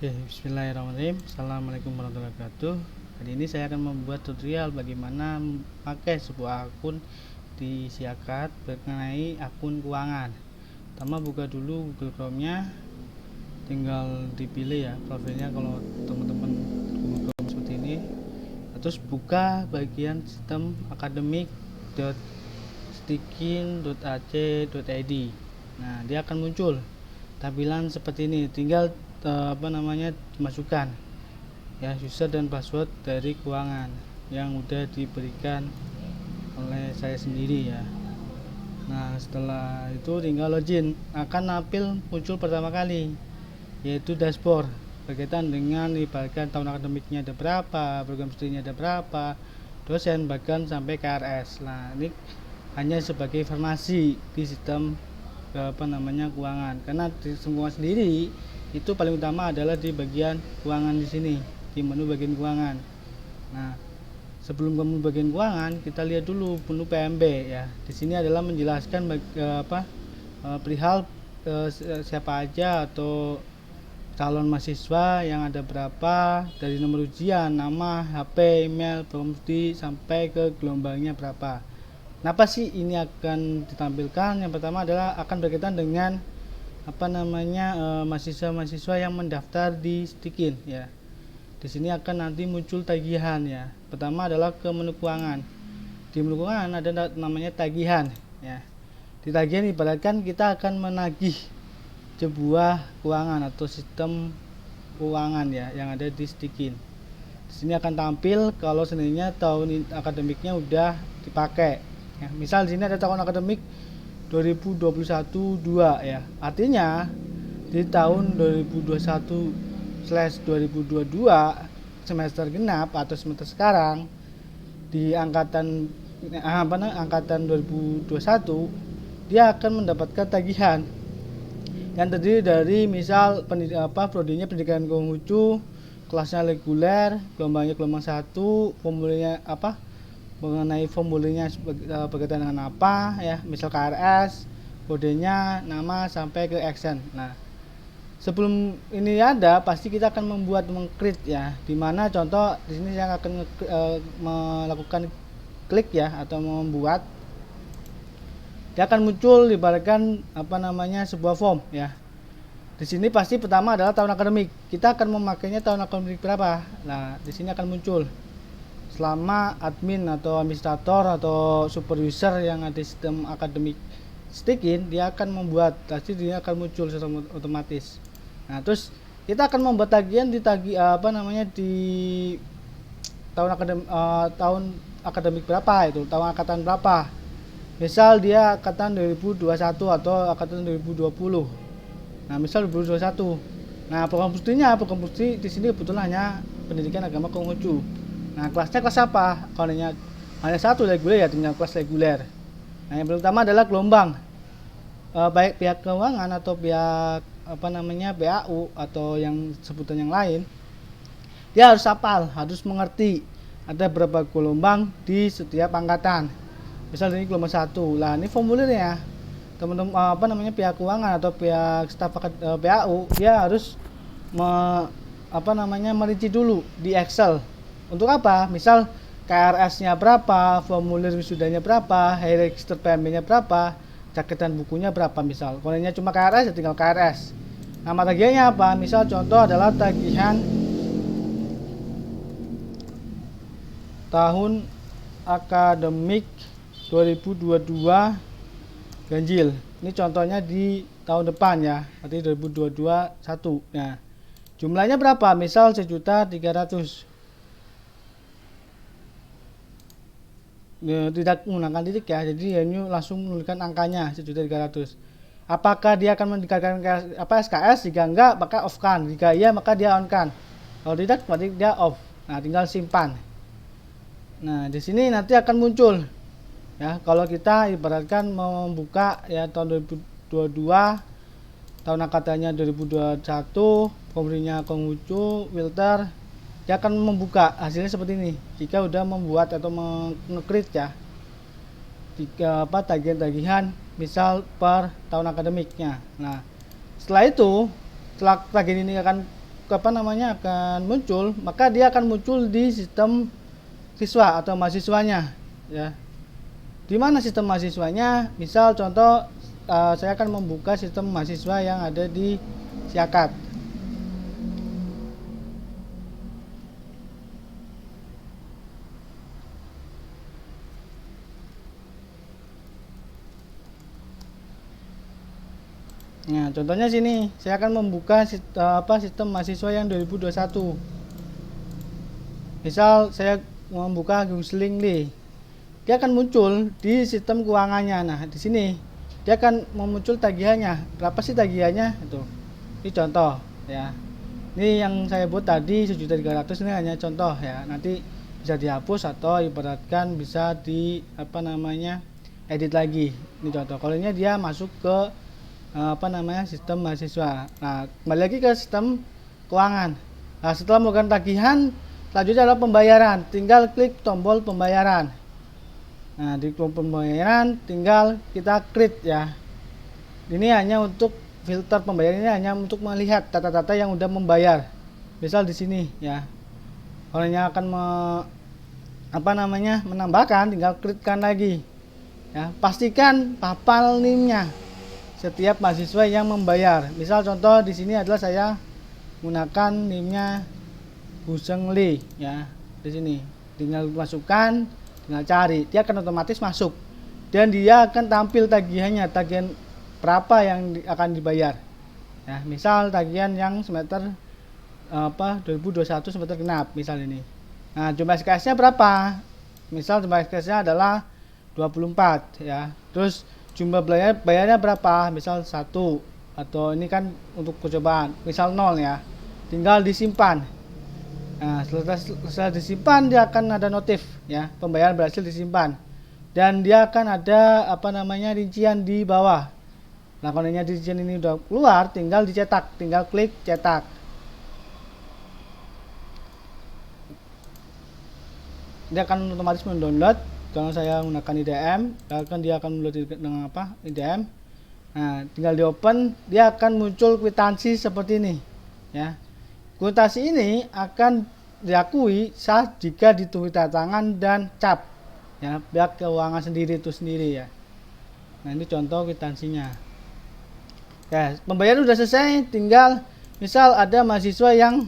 Oke, bismillahirrahmanirrahim. Assalamualaikum warahmatullahi wabarakatuh. Kali ini saya akan membuat tutorial bagaimana memakai sebuah akun di Siakat mengenai akun keuangan. Pertama, buka dulu Google Chrome-nya, tinggal dipilih ya profilnya kalau teman-teman Google Chrome seperti ini. Terus buka bagian sistem akademik.stikin.ac.id. Nah, dia akan muncul tampilan seperti ini. Tinggal masukkan ya user dan password dari keuangan yang udah diberikan oleh saya sendiri ya. Nah, setelah itu tinggal login. Akan tampil muncul pertama kali yaitu dashboard berkaitan dengan ibaratkan tahun akademiknya ada berapa, program studinya ada berapa, dosen, bahkan sampai KRS. Nah, ini hanya sebagai informasi di sistem keuangan, karena di semua sendiri itu paling utama adalah di bagian keuangan di sini, di menu bagian keuangan. Nah, sebelum kamu bagian keuangan, kita lihat dulu menu PMB ya. Di sini adalah menjelaskan perihal siapa aja atau calon mahasiswa yang ada berapa, dari nomor ujian, nama, HP, email, program studi sampai ke gelombangnya berapa. Kenapa sih ini akan ditampilkan? Yang pertama adalah akan berkaitan dengan mahasiswa-mahasiswa yang mendaftar di Stikin ya. Di sini akan nanti muncul tagihan ya. Pertama adalah ke menu keuangan. Di menu keuangan ada namanya tagihan ya. Di tagihan ibaratkan kita akan menagih sebuah keuangan atau sistem keuangan ya yang ada di Stikin. Di sini akan tampil kalau seandainya tahun akademiknya udah dipakai. Ya, misal di sini ada tahun akademik 2021-2 ya. Artinya di tahun 2021/2022 semester genap atau semester sekarang di angkatan 2021 dia akan mendapatkan tagihan yang terdiri dari misal prodinya pendidikan Konghucu, kelasnya reguler, gelombangnya gelombang 1, formulirnya mengenai formulirnya berkaitan dengan apa ya, misal KRS, kodenya, nama sampai ke action. Nah, sebelum ini ada pasti kita akan mengcreate ya, dimana contoh di sini saya akan melakukan klik ya atau membuat, dia akan muncul ibaratkan sebuah form ya. Di sini pasti pertama adalah tahun akademik, kita akan memakainya tahun akademik berapa. Nah, di sini akan muncul selama admin atau administrator atau super user yang ada sistem akademik Stikin, dia akan membuat, pasti dia akan muncul secara otomatis. Nah, terus kita akan membuat tagihan di di tahun akademik berapa, itu tahun angkatan berapa. Misal dia angkatan 2021 atau angkatan 2020. Nah, misal 2021. Nah, program studi di sini kebetulan hanya pendidikan agama Konghucu. Nah, kelasnya kelas apa? Kalau hanya satu reguler ya, tinggal kelas reguler. Nah, yang pertama adalah gelombang. Baik pihak keuangan atau pihak PAU atau yang sebutan yang lain, dia harus hafal, harus mengerti ada berapa gelombang di setiap angkatan. Misal ini gelombang 1. Lah, ini formulirnya. Teman-teman pihak keuangan atau pihak staf PAU, dia harus merinci dulu di Excel. Untuk apa? Misal KRS-nya berapa, formulir wisudanya berapa, hari register PMB-nya berapa, caketan bukunya berapa misal. Kalau cuma KRS ya tinggal KRS. Nama tagihannya apa? Misal contoh adalah tagihan tahun akademik 2022 ganjil. Ini contohnya di tahun depan ya, berarti 2022/1. Nah, jumlahnya berapa? Misal 1.300.000. Tidak menggunakan titik ya, jadi ini langsung menuliskan angkanya 1.300.000. Apakah dia akan mendekatkan SKS? Jika enggak maka off kan, jika iya maka dia on kan, kalau tidak berarti dia off. Nah, tinggal simpan. Nah, di sini nanti akan muncul ya, kalau kita ibaratkan membuka ya tahun 2022, tahun angkatannya 2021, pemberinya Konghucu, filter, dia akan membuka hasilnya seperti ini. Jika udah membuat atau mengcreate ya, jika tagihan-tagihan misal per tahun akademiknya. Nah, setelah tagihan ini akan akan muncul, maka dia akan muncul di sistem siswa atau mahasiswanya ya. Di mana sistem mahasiswanya? Misal contoh saya akan membuka sistem mahasiswa yang ada di Siakat. Nah, contohnya sini, saya akan membuka sistem mahasiswa yang 2021. Misal saya membuka Gusling Lee, dia akan muncul di sistem keuangannya. Nah, di sini dia akan memuncul tagihannya. Berapa sih tagihannya? Itu. Ini contoh ya. Ini yang saya buat tadi 1.300.000, ini hanya contoh ya. Nanti bisa dihapus atau ibaratkan bisa edit lagi. Ini contoh. Kalau ini dia masuk ke sistem mahasiswa. Nah, kembali lagi ke sistem keuangan. Nah, setelah melakukan tagihan, selanjutnya adalah pembayaran. Tinggal klik tombol pembayaran. Nah, di tombol pembayaran tinggal kita create ya. Ini hanya untuk filter pembayaran, ini hanya untuk melihat data-data yang udah membayar. Misal di sini ya. Kalau yang akan menambahkan, tinggal klikkan lagi. Ya, pastikan hafal NIM-nya setiap mahasiswa yang membayar. Misal contoh di sini adalah saya menggunakan NIM-nya Guseng Lee ya. Di sini tinggal masukkan, tinggal cari, dia akan otomatis masuk dan dia akan tampil tagihannya, tagihan berapa yang akan dibayar. Ya, misal tagihan yang semester 2021 semester genap misal ini. Nah, jumlah SKS-nya berapa? Misal jumlah SKS-nya adalah 24 ya. Terus jumlah bayarnya berapa? Misal 1, atau ini kan untuk percobaan, misal 0 ya. Tinggal disimpan. Nah, setelah disimpan dia akan ada notif ya, pembayaran berhasil disimpan. Dan dia akan ada rincian di bawah. Nah, kalau rincian ini udah keluar, tinggal dicetak, tinggal klik cetak. Dia akan otomatis mendownload. Kalau saya menggunakan IDM, dia akan download dengan IDM. Nah, tinggal di open, dia akan muncul kwitansi seperti ini ya. Kwitansi ini akan diakui sah jika ditulis tangan dan cap ya, pihak keuangan sendiri ya. Nah, ini contoh kwitansinya. Ya, pembayaran sudah selesai, tinggal misal ada mahasiswa yang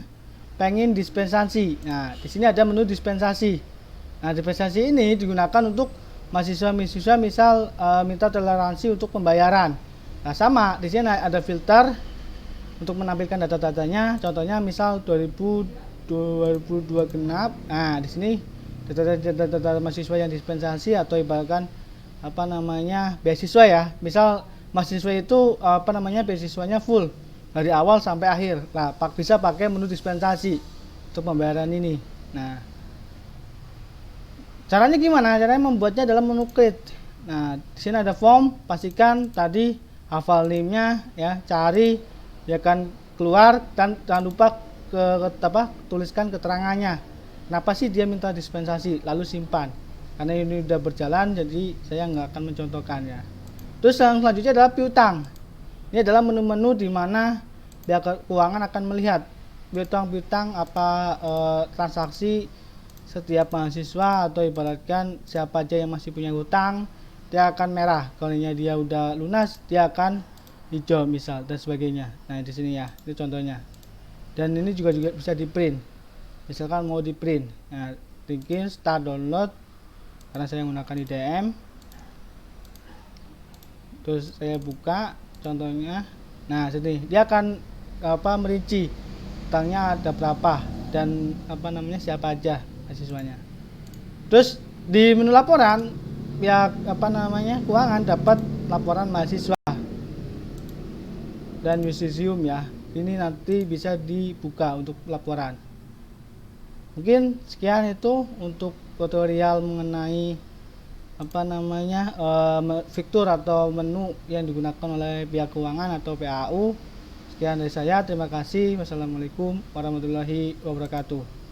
pengen dispensasi. Nah, di sini ada menu dispensasi. Nah, dispensasi ini digunakan untuk mahasiswa misal minta toleransi untuk pembayaran. Nah, sama di sini ada filter untuk menampilkan data-datanya. Contohnya misal 2022 genap. Nah, di sini data mahasiswa yang dispensasi atau ibaratkan beasiswa ya. Misal mahasiswa itu beasiswanya full dari awal sampai akhir. Nah, bisa pakai menu dispensasi untuk pembayaran ini. Nah, caranya gimana? Caranya membuatnya dalam menu create. Nah, di sini ada form, pastikan tadi hafal NIM-nya ya, cari, dia akan keluar dan jangan lupa tuliskan keterangannya. Kenapa sih dia minta dispensasi? Lalu simpan. Karena ini udah berjalan, jadi saya nggak akan mencontohkan ya. Terus yang selanjutnya adalah piutang. Ini adalah menu-menu di mana pihak keuangan akan melihat piutang transaksi setiap mahasiswa, atau ibaratkan siapa aja yang masih punya hutang, dia akan merah. Kalau dia udah lunas, dia akan hijau misal dan sebagainya. Nah, di sini ya, ini contohnya. Dan ini juga bisa di print. Misalkan mau di print. Nah, tinggal start download karena saya menggunakan IDM. Terus saya buka contohnya. Nah, sini dia akan merinci hutangnya ada berapa dan siapa aja mahasiswanya. Terus di menu laporan pihak keuangan dapat laporan mahasiswa dan museum ya. Ini nanti bisa dibuka untuk laporan. Mungkin sekian itu untuk tutorial mengenai fitur atau menu yang digunakan oleh pihak keuangan atau PAU. Sekian dari saya, terima kasih. Wassalamualaikum warahmatullahi wabarakatuh.